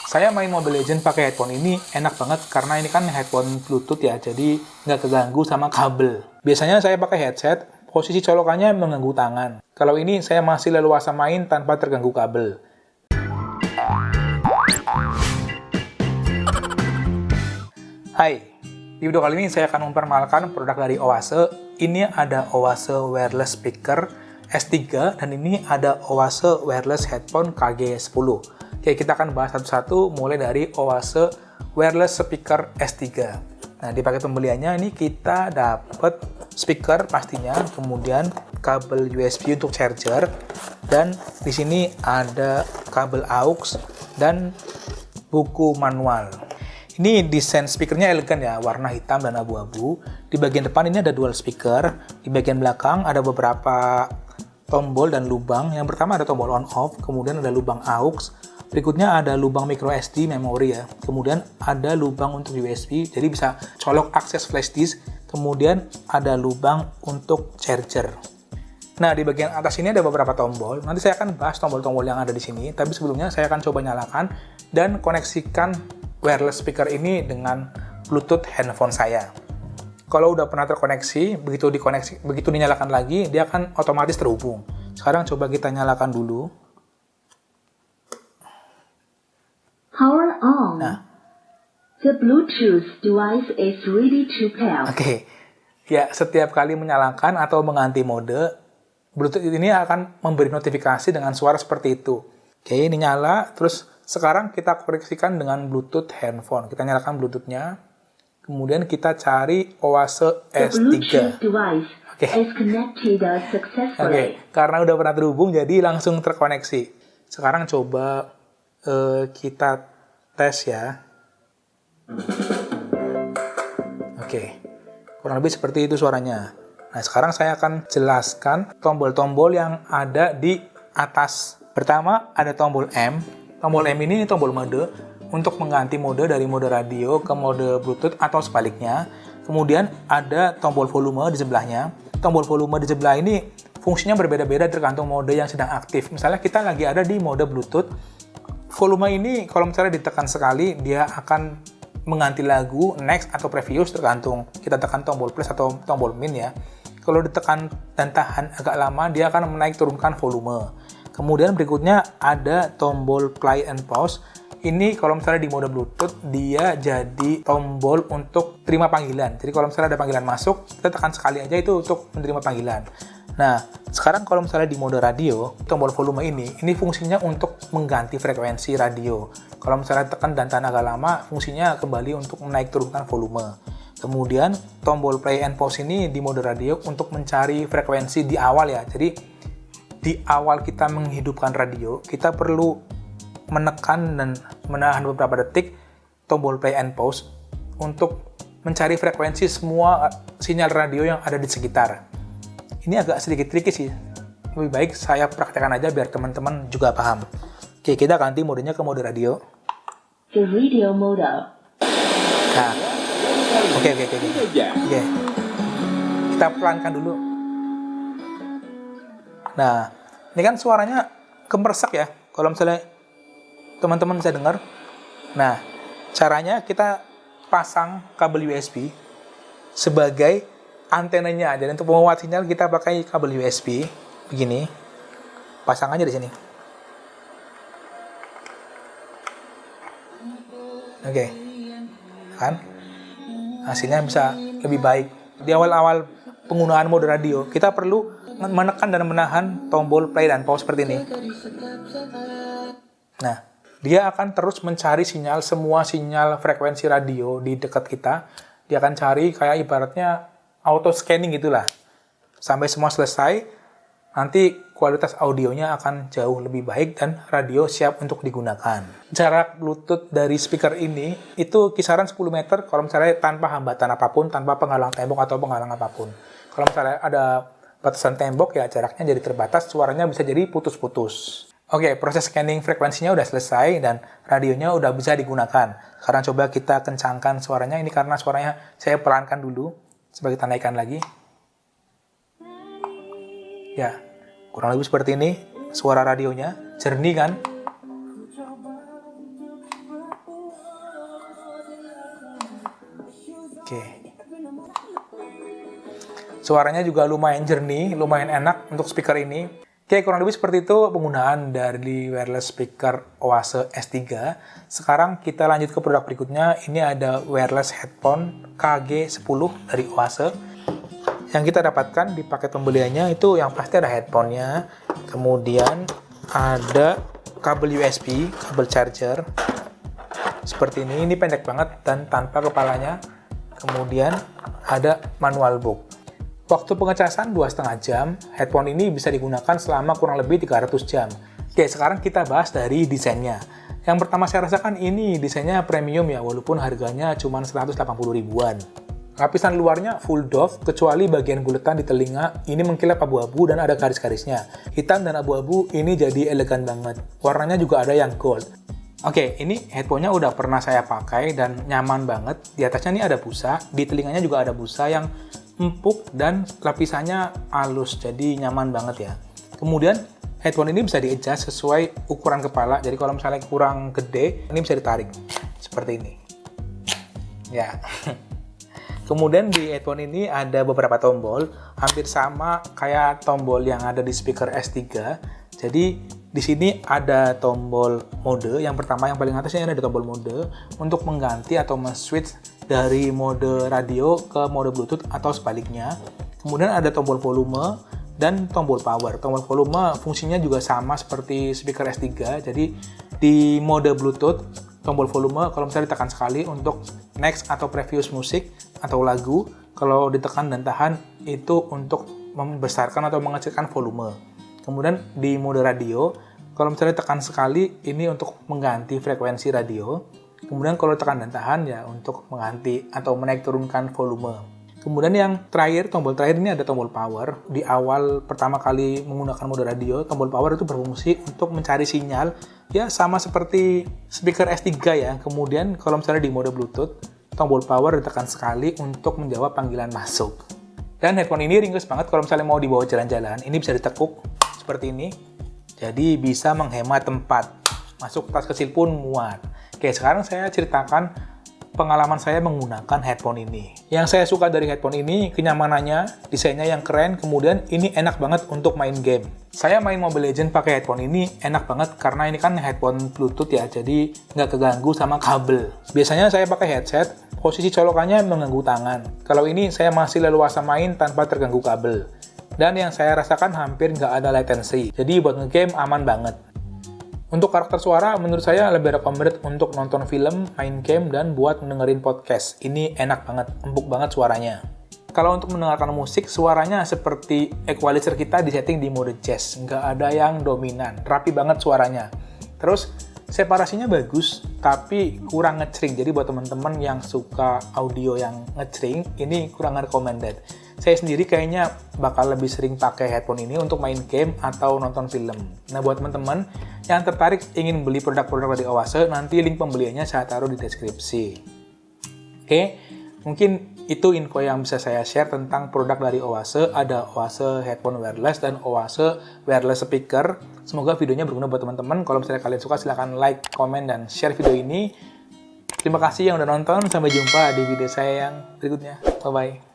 Saya main Mobile Legends pakai headphone ini enak banget karena ini kan headphone Bluetooth ya, jadi nggak keganggu sama kabel. Biasanya saya pakai headset, posisi colokannya mengganggu tangan. Kalau ini saya masih leluasa main tanpa terganggu kabel. Hai, di video kali ini saya akan memperkenalkan produk dari Oase. Ini ada Oase Wireless Speaker S3 dan ini ada Oase Wireless Headphone KG10. Oke, kita akan bahas satu-satu mulai dari Oase Wireless Speaker S3. Nah, di paket pembeliannya ini kita dapat speaker pastinya, kemudian kabel USB untuk charger, dan di sini ada kabel aux dan buku manual. Ini desain speakernya elegan ya, warna hitam dan abu-abu. Di bagian depan ini ada dual speaker, di bagian belakang ada beberapa tombol dan lubang. Yang pertama ada tombol on off, kemudian ada lubang aux. Berikutnya ada lubang micro SD memori ya. Kemudian ada lubang untuk USB, jadi bisa colok akses flash disk. Kemudian ada lubang untuk charger. Nah, di bagian atas ini ada beberapa tombol. Nanti saya akan bahas tombol-tombol yang ada di sini. Tapi sebelumnya saya akan coba nyalakan dan koneksikan wireless speaker ini dengan Bluetooth handphone saya. Kalau udah pernah terkoneksi, begitu dinyalakan lagi, dia akan otomatis terhubung. Sekarang coba kita nyalakan dulu. Power on. Nah, The Bluetooth device is ready to pair. Oke. Ya, setiap kali menyalakan atau mengganti mode, Bluetooth ini akan memberi notifikasi dengan suara seperti itu. Oke, ini nyala, terus sekarang kita koneksikan dengan Bluetooth handphone. Kita nyalakan Bluetooth-nya, kemudian kita cari Oase The S3. Bluetooth device Oke. is connected successfully. Oke, karena udah pernah terhubung, jadi langsung terkoneksi. Sekarang coba kita tes ya. Oke, kurang lebih seperti itu suaranya. Nah, sekarang saya akan jelaskan tombol-tombol yang ada di atas. Pertama, ada tombol M. Tombol M ini tombol mode untuk mengganti mode dari mode radio ke mode Bluetooth atau sebaliknya. Kemudian ada tombol volume di sebelahnya. Tombol volume di sebelah ini fungsinya berbeda-beda tergantung mode yang sedang aktif. Misalnya kita lagi ada di mode Bluetooth. Volume ini kalau misalnya ditekan sekali, dia akan mengganti lagu, next atau previous tergantung kita tekan tombol plus atau tombol min ya. Kalau ditekan dan tahan agak lama, dia akan menaik turunkan volume. Kemudian berikutnya ada tombol play and pause. Ini kalau misalnya di mode Bluetooth, dia jadi tombol untuk terima panggilan. Jadi kalau misalnya ada panggilan masuk, kita tekan sekali aja itu untuk menerima panggilan. Nah, sekarang kalau misalnya di mode radio, tombol volume ini fungsinya untuk mengganti frekuensi radio. Kalau misalnya tekan dan tahan agak lama, fungsinya kembali untuk menaik turunkan volume. Kemudian tombol play and pause ini di mode radio untuk mencari frekuensi di awal ya. Jadi di awal kita menghidupkan radio, kita perlu menekan dan menahan beberapa detik tombol play and pause untuk mencari frekuensi semua sinyal radio yang ada di sekitar. Ini agak sedikit tricky sih. Lebih baik saya praktekkan aja biar teman-teman juga paham. Oke, kita ganti modenya ke mode radio. The radio mode. Nah, oke. Kita pelankan dulu. Nah, ini kan suaranya gemeresak ya. Kalau misalnya teman-teman bisa dengar. Nah, caranya kita pasang kabel USB sebagai antenanya. Jadi untuk penguat sinyal kita pakai kabel USB begini. Pasang aja di sini. Oke. Kan? Hasilnya bisa lebih baik. Di awal-awal penggunaan mode radio, kita perlu menekan dan menahan tombol play dan pause seperti ini. Nah, dia akan terus mencari semua sinyal frekuensi radio di dekat kita. Dia akan cari kayak ibaratnya auto scanning gitulah. Sampai semua selesai, nanti kualitas audionya akan jauh lebih baik dan radio siap untuk digunakan. Jarak Bluetooth dari speaker ini itu kisaran 10 meter kalau misalnya tanpa hambatan apapun, tanpa penghalang tembok atau penghalang apapun. Kalau misalnya ada batasan tembok ya jaraknya jadi terbatas, suaranya bisa jadi putus-putus. Oke, proses scanning frekuensinya udah selesai dan radionya udah bisa digunakan. Sekarang coba kita kencangkan suaranya. Ini karena suaranya saya pelankan dulu. Coba kita naikkan lagi. Ya, kurang lebih seperti ini suara radionya. Jernih kan? Oke. Suaranya juga lumayan jernih, lumayan enak untuk speaker ini. Oke, kurang lebih seperti itu penggunaan dari wireless speaker Oase S3. Sekarang kita lanjut ke produk berikutnya. Ini ada wireless headphone KG10 dari Oase. Yang kita dapatkan di paket pembeliannya itu yang pasti ada headphone-nya. Kemudian ada kabel USB, kabel charger. Seperti ini pendek banget dan tanpa kepalanya. Kemudian ada manual book. Waktu pengecasan 2,5 jam, headphone ini bisa digunakan selama kurang lebih 300 jam. Oke, sekarang kita bahas dari desainnya. Yang pertama saya rasakan ini desainnya premium ya, walaupun harganya cuma 180 ribuan. Lapisan luarnya full doff, kecuali bagian buletan di telinga, ini mengkilap abu-abu dan ada garis-garisnya. Hitam dan abu-abu ini jadi elegan banget. Warnanya juga ada yang gold. Oke, ini headphone-nya udah pernah saya pakai dan nyaman banget. Di atasnya ini ada busa, di telinganya juga ada busa yang empuk dan lapisannya halus, jadi nyaman banget ya. Kemudian headphone ini bisa di-adjust sesuai ukuran kepala, jadi kalau misalnya kurang gede, ini bisa ditarik seperti ini ya. Kemudian di headphone ini ada beberapa tombol, hampir sama kayak tombol yang ada di speaker S3. Jadi di sini ada tombol mode. Yang pertama yang paling atasnya ada tombol mode untuk mengganti atau men-switch dari mode radio ke mode Bluetooth atau sebaliknya. Kemudian ada tombol volume dan tombol power. Tombol volume fungsinya juga sama seperti speaker S3. Jadi di mode Bluetooth, tombol volume kalau misalnya ditekan sekali untuk next atau previous musik atau lagu, kalau ditekan dan tahan itu untuk membesarkan atau mengecilkan volume. Kemudian di mode radio, kalau misalnya tekan sekali ini untuk mengganti frekuensi radio. Kemudian kalau tekan dan tahan ya untuk mengganti atau menaik turunkan volume. Kemudian yang terakhir, tombol terakhir ini ada tombol power. Di awal pertama kali menggunakan mode radio, tombol power itu berfungsi untuk mencari sinyal. Ya sama seperti speaker S3 ya. Kemudian kalau misalnya di mode Bluetooth, tombol power ditekan sekali untuk menjawab panggilan masuk. Dan headphone ini ringkas banget kalau misalnya mau dibawa jalan-jalan. Ini bisa ditekuk seperti ini. Jadi bisa menghemat tempat. Masuk tas kecil pun muat. Oke, sekarang saya ceritakan pengalaman saya menggunakan headphone ini. Yang saya suka dari headphone ini, kenyamanannya, desainnya yang keren, kemudian ini enak banget untuk main game. Saya main Mobile Legends pakai headphone ini enak banget karena ini kan headphone Bluetooth ya, jadi nggak keganggu sama kabel. Biasanya saya pakai headset, posisi colokannya mengganggu tangan. Kalau ini saya masih leluasa main tanpa terganggu kabel. Dan yang saya rasakan hampir nggak ada latency, jadi buat nge-game aman banget. Untuk karakter suara, menurut saya lebih recommended untuk nonton film, main game, dan buat dengerin podcast. Ini enak banget, empuk banget suaranya. Kalau untuk mendengarkan musik, suaranya seperti equalizer kita disetting di mode jazz. Nggak ada yang dominan, rapi banget suaranya. Terus, separasinya bagus, tapi kurang ngecering. Jadi buat teman-teman yang suka audio yang ngecering, ini kurang recommended. Saya sendiri kayaknya bakal lebih sering pakai headphone ini untuk main game atau nonton film. Nah, buat teman-teman yang tertarik ingin beli produk-produk dari Oase, nanti link pembeliannya saya taruh di deskripsi. Oke, mungkin itu info yang bisa saya share tentang produk dari Oase. Ada Oase headphone wireless dan Oase wireless speaker. Semoga videonya berguna buat teman-teman. Kalau misalnya kalian suka, silahkan like, komen, dan share video ini. Terima kasih yang udah nonton. Sampai jumpa di video saya yang berikutnya. Bye-bye.